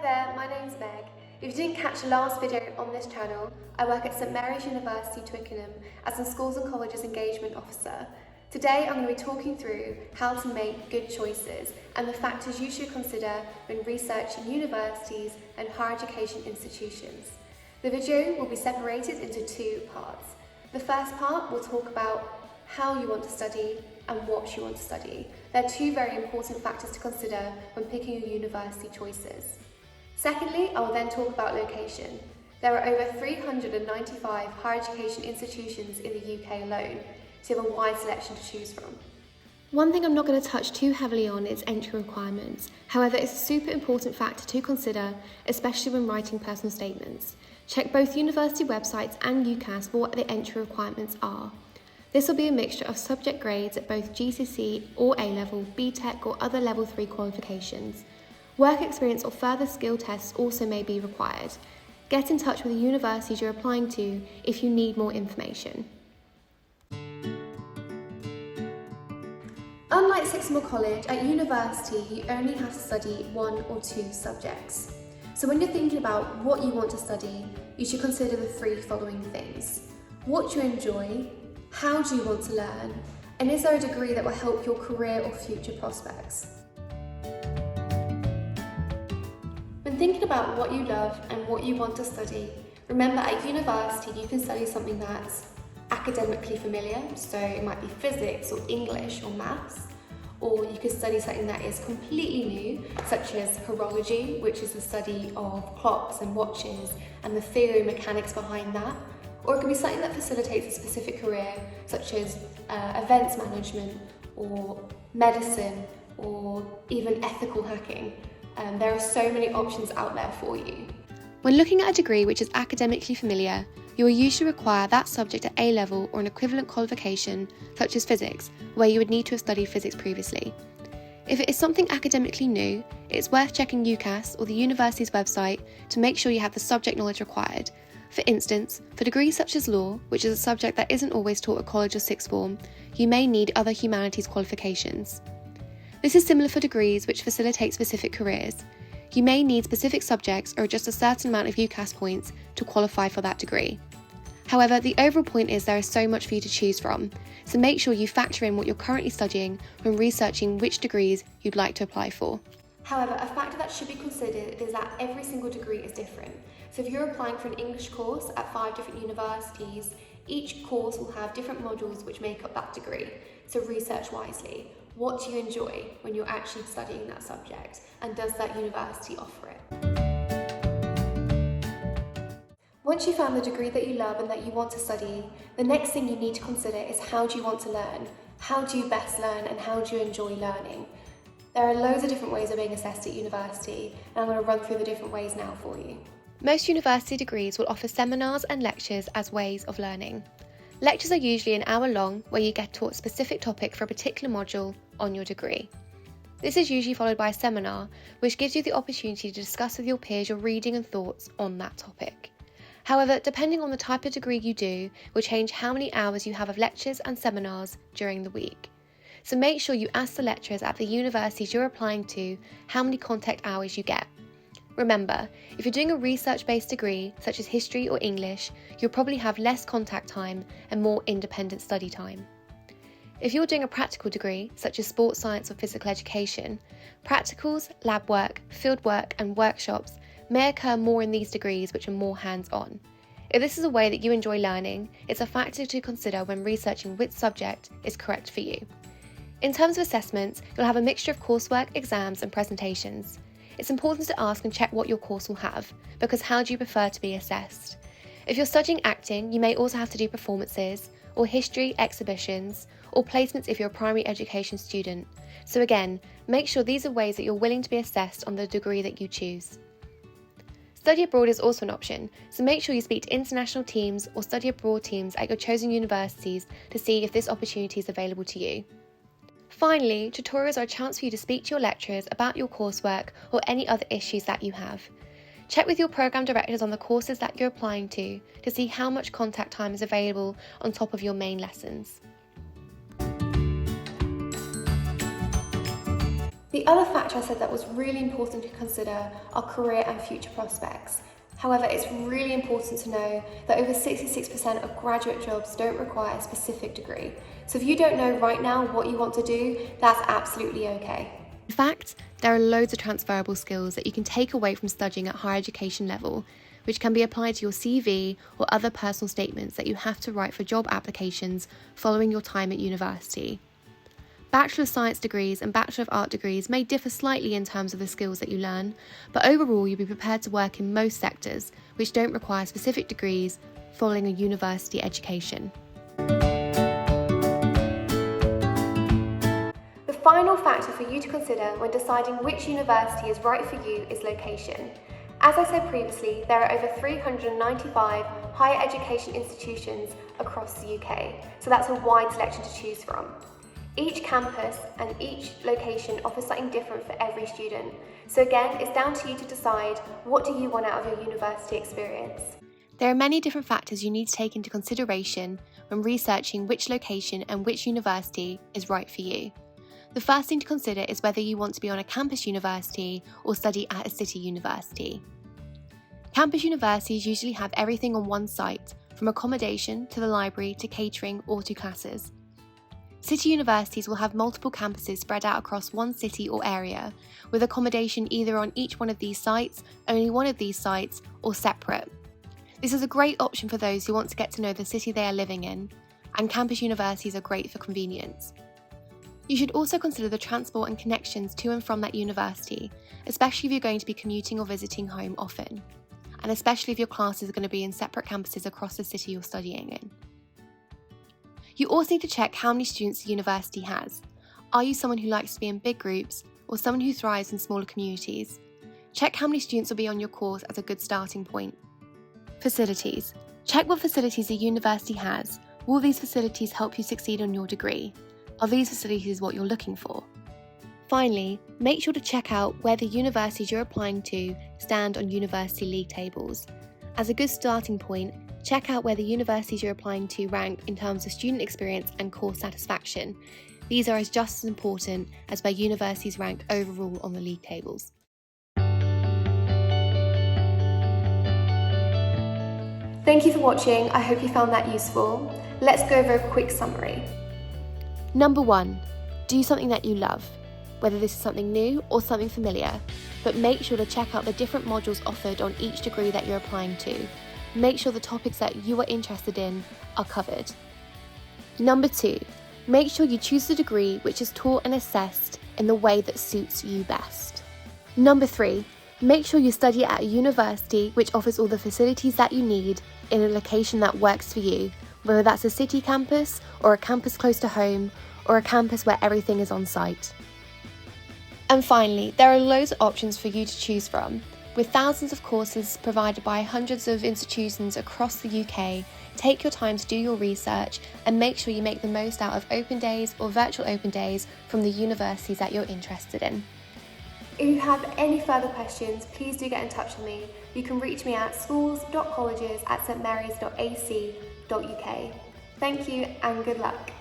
there, my name's Meg. If you didn't catch the last video on this channel, I work at St Mary's University, Twickenham as a Schools and Colleges Engagement Officer. Today I'm going to be talking through how to make good choices and the factors you should consider when researching universities and higher education institutions. The video will be separated into two parts. The first part will talk about how you want to study and what you want to study. They're two very important factors to consider when picking your university choices. Secondly, I will then talk about location. There are over 395 higher education institutions in the UK alone, so you have a wide selection to choose from. One thing I'm not going to touch too heavily on is entry requirements. However, it's a super important factor to consider, especially when writing personal statements. Check both university websites and UCAS for what the entry requirements are. This will be a mixture of subject grades at both GCSE or A-level, BTEC or other level 3 qualifications. Work experience or further skill tests also may be required. Get in touch with the universities you're applying to if you need more information. Unlike Sixmore College, at university you only have to study one or two subjects. So when you're thinking about what you want to study, you should consider the three following things. What do you enjoy? How do you want to learn? And is there a degree that will help your career or future prospects? When thinking about what you love and what you want to study, remember at university you can study something that's academically familiar, so it might be physics or English or maths, or you could study something that is completely new, such as horology, which is the study of clocks and watches and the theory and mechanics behind that. Or it could be something that facilitates a specific career, such as events management or medicine or even ethical hacking. There are so many options out there for you. When looking at a degree which is academically familiar, you will usually require that subject at A-level or an equivalent qualification, such as physics, where you would need to have studied physics previously. If it is something academically new, it's worth checking UCAS or the university's website to make sure you have the subject knowledge required. For instance, for degrees such as law, which is a subject that isn't always taught at college or sixth form, you may need other humanities qualifications. This is similar for degrees which facilitate specific careers. You may need specific subjects or just a certain amount of UCAS points to qualify for that degree. However, the overall point is there is so much for you to choose from, so make sure you factor in what you're currently studying when researching which degrees you'd like to apply for. However, a factor that should be considered is that every single degree is different. So if you're applying for an English course at 5 different universities, each course will have different modules which make up that degree. So research wisely. What do you enjoy when you're actually studying that subject? And does that university offer it? Once you found the degree that you love and that you want to study, the next thing you need to consider is how do you want to learn? How do you best learn and how do you enjoy learning? There are loads of different ways of being assessed at university, and I'm going to run through the different ways now for you. Most university degrees will offer seminars and lectures as ways of learning. Lectures are usually an hour long where you get taught a specific topic for a particular module on your degree. This is usually followed by a seminar, which gives you the opportunity to discuss with your peers your reading and thoughts on that topic. However, depending on the type of degree you do, will change how many hours you have of lectures and seminars during the week. So make sure you ask the lecturers at the universities you're applying to how many contact hours you get. Remember, if you're doing a research-based degree, such as history or English, you'll probably have less contact time and more independent study time. If you're doing a practical degree, such as sports science or physical education, practicals, lab work, field work and workshops may occur more in these degrees which are more hands-on. If this is a way that you enjoy learning, it's a factor to consider when researching which subject is correct for you. In terms of assessments, you'll have a mixture of coursework, exams and presentations. It's important to ask and check what your course will have, because how do you prefer to be assessed? If you're studying acting, you may also have to do performances, or history, exhibitions, or placements if you're a primary education student. So again, make sure these are ways that you're willing to be assessed on the degree that you choose. Study abroad is also an option, so make sure you speak to international teams or study abroad teams at your chosen universities to see if this opportunity is available to you. Finally, tutorials are a chance for you to speak to your lecturers about your coursework or any other issues that you have. Check with your programme directors on the courses that you're applying to see how much contact time is available on top of your main lessons. The other factor I said that was really important to consider are career and future prospects. However, it's really important to know that over 66% of graduate jobs don't require a specific degree. So if you don't know right now what you want to do, that's absolutely okay. In fact, there are loads of transferable skills that you can take away from studying at higher education level, which can be applied to your CV or other personal statements that you have to write for job applications following your time at university. Bachelor of Science degrees and Bachelor of Art degrees may differ slightly in terms of the skills that you learn, but overall you'll be prepared to work in most sectors which don't require specific degrees following a university education. The final factor for you to consider when deciding which university is right for you is location. As I said previously, there are over 395 higher education institutions across the UK, so that's a wide selection to choose from. Each campus and each location offers something different for every student. So again, it's down to you to decide, what do you want out of your university experience? There are many different factors you need to take into consideration when researching which location and which university is right for you. The first thing to consider is whether you want to be on a campus university or study at a city university. Campus universities usually have everything on one site, from accommodation to the library to catering or to classes. City universities will have multiple campuses spread out across one city or area, with accommodation either on each one of these sites, only one of these sites, or separate. This is a great option for those who want to get to know the city they are living in, and campus universities are great for convenience. You should also consider the transport and connections to and from that university, especially if you're going to be commuting or visiting home often, and especially if your classes are going to be in separate campuses across the city you're studying in. You also need to check how many students the university has. Are you someone who likes to be in big groups or someone who thrives in smaller communities? Check how many students will be on your course as a good starting point. Facilities. Check what facilities the university has. Will these facilities help you succeed on your degree? Are these facilities what you're looking for? Finally, make sure to check out where the universities you're applying to stand on university league tables. As a good starting point, check out where the universities you're applying to rank in terms of student experience and course satisfaction. These are just as important as where universities rank overall on the league tables. Thank you for watching. I hope you found that useful. Let's go over a quick summary. Number 1, do something that you love, whether this is something new or something familiar, but make sure to check out the different modules offered on each degree that you're applying to. Make sure the topics that you are interested in are covered. Number 2, make sure you choose the degree which is taught and assessed in the way that suits you best. Number 3, make sure you study at a university which offers all the facilities that you need in a location that works for you, whether that's a city campus or a campus close to home or a campus where everything is on site. And finally, there are loads of options for you to choose from. With thousands of courses provided by hundreds of institutions across the UK, take your time to do your research and make sure you make the most out of open days or virtual open days from the universities that you're interested in. If you have any further questions, please do get in touch with me. You can reach me at schools.colleges@stmarys.ac.uk. Thank you and good luck.